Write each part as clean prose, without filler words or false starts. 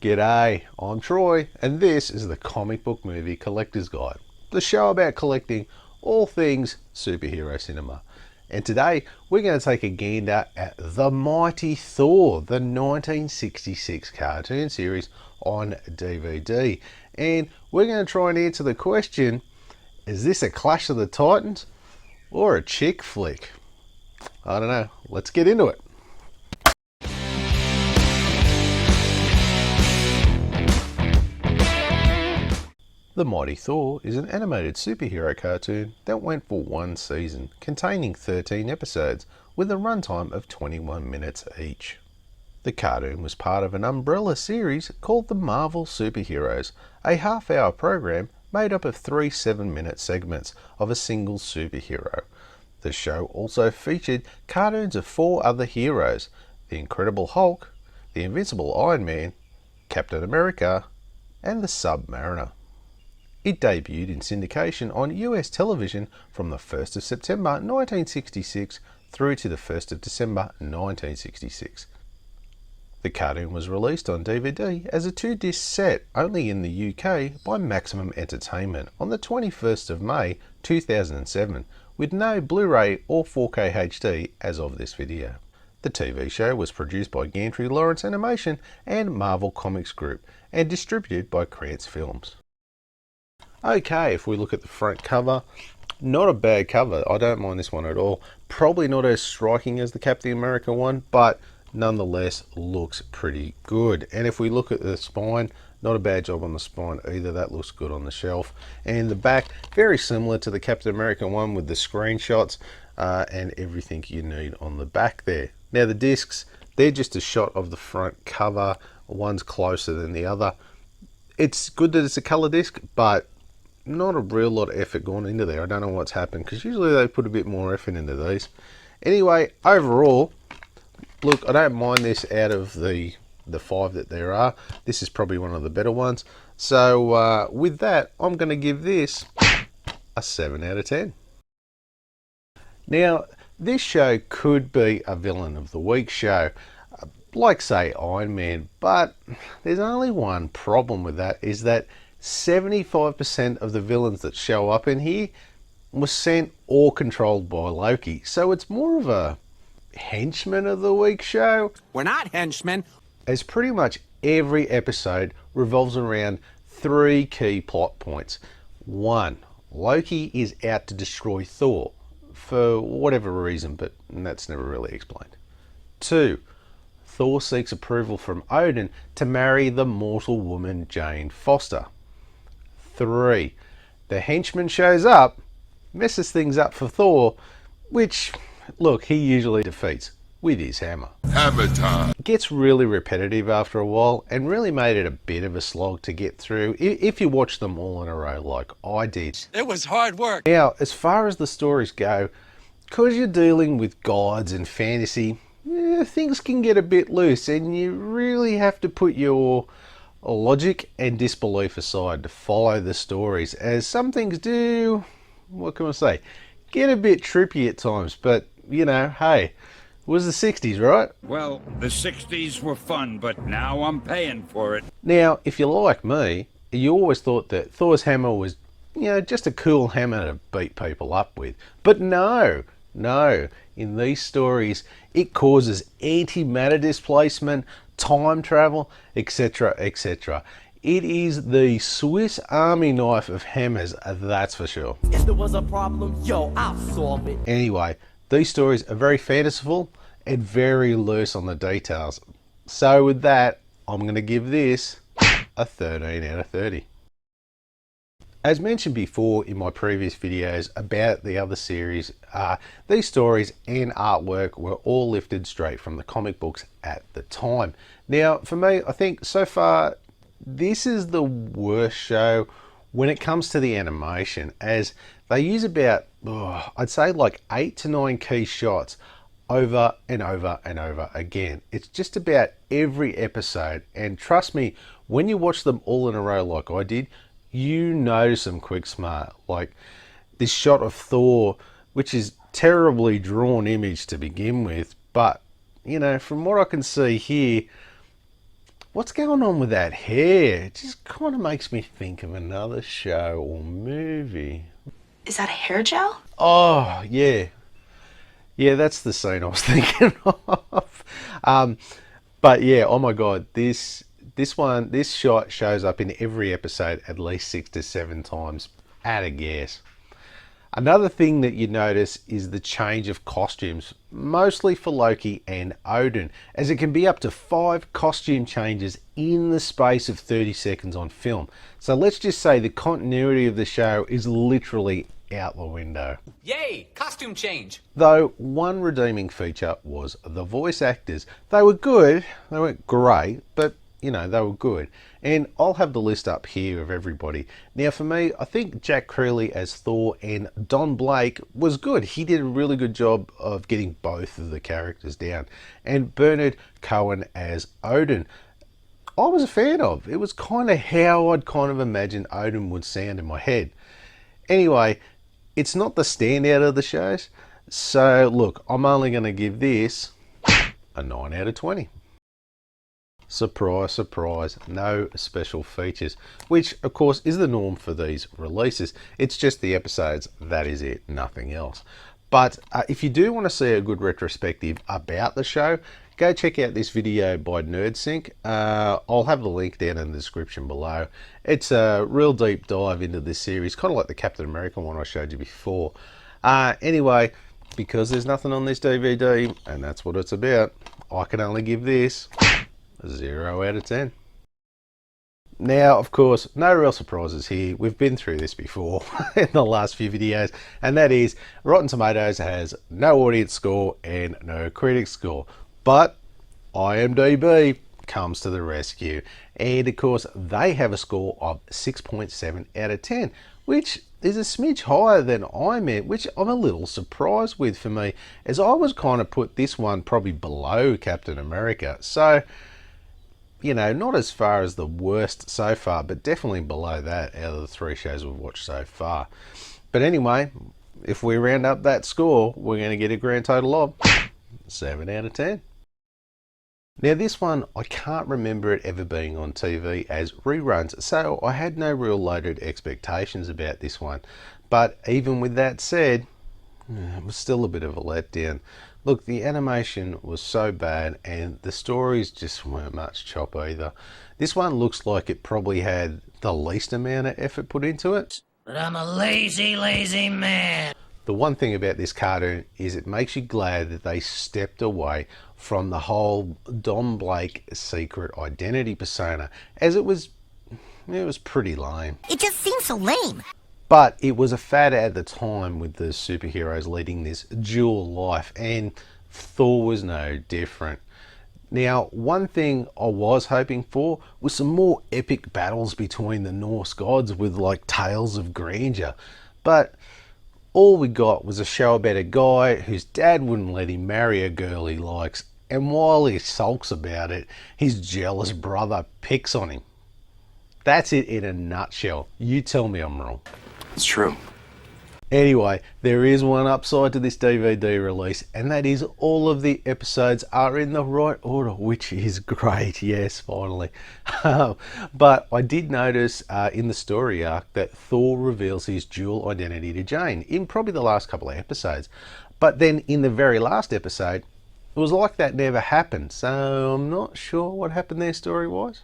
G'day, I'm Troy, and this is the Comic Book Movie Collector's Guide, the show about collecting all things superhero cinema. And today we're going to take a gander at the Mighty Thor, the 1966 cartoon series on DVD. And we're going to try and answer the question, is this a Clash of the Titans or a chick flick? I don't know, let's get into it. The Mighty Thor is an animated superhero cartoon that went for one season, containing 13 episodes, with a runtime of 21 minutes each. The cartoon was part of an umbrella series called the Marvel Superheroes, a half-hour program made up of 3 7-minute segments of a single superhero. The show also featured cartoons of 4 other heroes: the Incredible Hulk, the Invincible Iron Man, Captain America, and the Submariner. It debuted in syndication on US television from the 1st of September 1966 through to the 1st of December 1966. The cartoon was released on DVD as a 2-disc set only in the UK by Maximum Entertainment on the 21st of May 2007, with no Blu-ray or 4K HD as of this video. The TV show was produced by Grantray-Lawrence Animation and Marvel Comics Group and distributed by Krantz Films. Okay, if we look at the front cover, not a bad cover. I don't mind this one at all. Probably not as striking as the Captain America one, but nonetheless looks pretty good. And if we look at the spine, not a bad job on the spine either. That looks good on the shelf. And the back, very similar to the Captain America one with the screenshots and everything you need on the back there. Now the discs, they're just a shot of the front cover. One's closer than the other. It's good that it's a color disc, but not a real lot of effort gone into there. I don't know what's happened, because usually they put a bit more effort into these. Anyway, overall, look, I don't mind this out of the 5 that there are. This is probably one of the better ones. So with that, I'm going to give this a 7 out of 10. Now, this show could be a villain of the week show, like say Iron Man, but there's only one problem with that, is that 75% of the villains that show up in here was sent or controlled by Loki. So it's more of a henchman of the week show. We're not henchmen. As pretty much every episode revolves around 3 key plot points. 1, Loki is out to destroy Thor for whatever reason, but that's never really explained. 2, Thor seeks approval from Odin to marry the mortal woman Jane Foster. 3, the henchman shows up, messes things up for Thor, which, look, he usually defeats with his hammer. Hammer time. It gets really repetitive after a while and really made it a bit of a slog to get through if you watch them all in a row like I did. It was hard work. Now, as far as the stories go, because you're dealing with gods and fantasy, things can get a bit loose, and you really have to put your logic and disbelief aside to follow the stories, as some things do, what can I say, get a bit trippy at times. But you know, hey, it was the 60s, right? Well, the 60s were fun, but now I'm paying for it. Now, if you're like me, you always thought that Thor's hammer was, just a cool hammer to beat people up with. But no, in these stories, it causes antimatter displacement, time travel, etc., etc. It is the Swiss Army knife of hammers, that's for sure. If there was a problem, yo, I'll solve it. Anyway, these stories are very fanciful and very loose on the details. So with that, I'm going to give this a 13 out of 30. As mentioned before in my previous videos about the other series, these stories and artwork were all lifted straight from the comic books at the time. Now, for me, I think so far, this is the worst show when it comes to the animation, as they use about, I'd say like 8 to 9 key shots over and over and over again. It's just about every episode, and trust me, when you watch them all in a row like I did, you notice them quick smart. Like this shot of Thor, which is terribly drawn image to begin with, but from what I can see here, what's going on with that hair? It just kind of makes me think of another show or movie. Is that a hair gel? Oh, yeah. Yeah, that's the scene I was thinking of. But yeah, oh my God, this shot shows up in every episode at least 6 to 7 times at a guess. Another thing that you notice is the change of costumes, mostly for Loki and Odin, as it can be up to 5 costume changes in the space of 30 seconds on film. So let's just say the continuity of the show is literally out the window. Yay! Costume change! Though one redeeming feature was the voice actors. They were good, they weren't great, but you know, they were good. And I'll have the list up here of everybody. Now for me, I think Jack Crowley as Thor and Don Blake was good. He did a really good job of getting both of the characters down. And Bernard Cohen as Odin, I was a fan of. It was kind of how I'd kind of imagined Odin would sound in my head. Anyway, it's not the standout of the shows. So look, I'm only going to give this a 9 out of 20. Surprise, surprise, no special features, which of course is the norm for these releases. It's just the episodes, that is it, nothing else. But if you do want to see a good retrospective about the show, go check out this video by NerdSync. I'll have the link down in the description below. It's a real deep dive into this series, kind of like the Captain America one I showed you before. Anyway, because there's nothing on this DVD, and that's what it's about, I can only give this 0 out of 10. Now, of course, no real surprises here. We've been through this before in the last few videos, and that is Rotten Tomatoes has no audience score and no critic score. But IMDb comes to the rescue. And of course, they have a score of 6.7 out of 10, which is a smidge higher than I meant, which I'm a little surprised with for me, as I was kind of put this one probably below Captain America. So, you know, not as far as the worst so far, but definitely below that out of the 3 shows we've watched so far. But anyway, if we round up that score, we're going to get a grand total of 7 out of 10. Now this one, I can't remember it ever being on TV as reruns, so I had no real loaded expectations about this one. But even with that said, it was still a bit of a letdown. Look, the animation was so bad and the stories just weren't much chop either. This one looks like it probably had the least amount of effort put into it. But I'm a lazy, lazy man. The one thing about this cartoon is it makes you glad that they stepped away from the whole Don Blake secret identity persona, as it was pretty lame. It just seems so lame. But it was a fad at the time with the superheroes leading this dual life, and Thor was no different. Now, one thing I was hoping for was some more epic battles between the Norse gods with like tales of grandeur. But all we got was a show about a guy whose dad wouldn't let him marry a girl he likes, and while he sulks about it, his jealous brother picks on him. That's it in a nutshell. You tell me I'm wrong. It's true. Anyway, there is one upside to this DVD release, and that is all of the episodes are in the right order, which is great. Yes, finally. But I did notice in the story arc that Thor reveals his dual identity to Jane in probably the last couple of episodes. But then in the very last episode, it was like that never happened. So I'm not sure what happened there story-wise.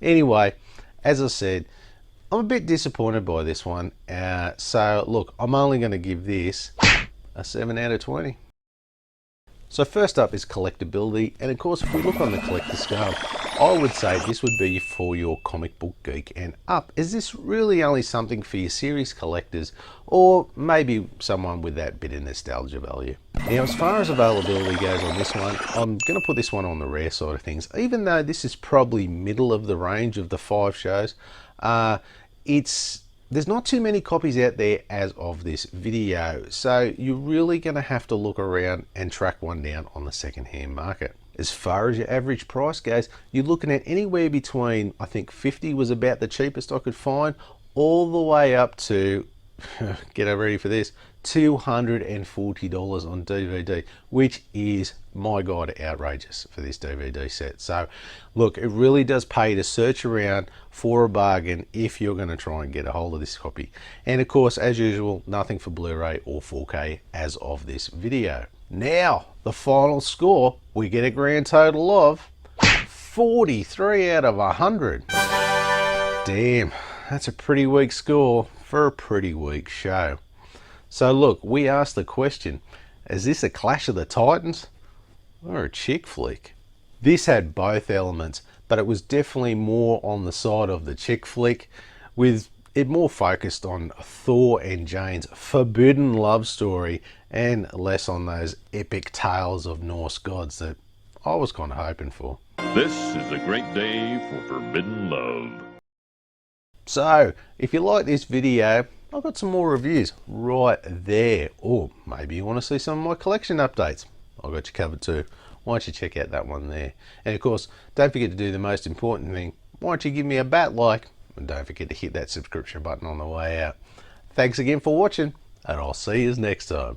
Anyway, as I said, I'm a bit disappointed by this one. So look, I'm only going to give this a 7 out of 20. So first up is Collectibility, and of course if we look on the collector scale, I would say this would be for your comic book geek and up. Is this really only something for your series collectors, or maybe someone with that bit of nostalgia value? Now as far as availability goes on this one, I'm going to put this one on the rare side of things. Even though this is probably middle of the range of the 5 shows, there's not too many copies out there as of this video, so you're really going to have to look around and track one down on the second-hand market. As far as your average price goes, you're looking at anywhere between, I think 50 was about the cheapest I could find, all the way up to, get ready for this, $240 on DVD, which is, my God, outrageous for this DVD set. So look, it really does pay to search around for a bargain if you're going to try and get a hold of this copy. And of course, as usual, nothing for Blu-ray or 4K as of this video. Now, the final score, we get a grand total of 43 out of 100. Damn, that's a pretty weak score for a pretty weak show. So look, we asked the question, is this a Clash of the Titans or a chick flick? This had both elements, but it was definitely more on the side of the chick flick, with it more focused on Thor and Jane's forbidden love story and less on those epic tales of Norse gods that I was kind of hoping for. This is a great day for forbidden love. So, if you like this video, I've got some more reviews right there. Or maybe you want to see some of my collection updates. I've got you covered too. Why don't you check out that one there? And of course, don't forget to do the most important thing. Why don't you give me a bat like? And don't forget to hit that subscription button on the way out. Thanks again for watching, and I'll see you next time.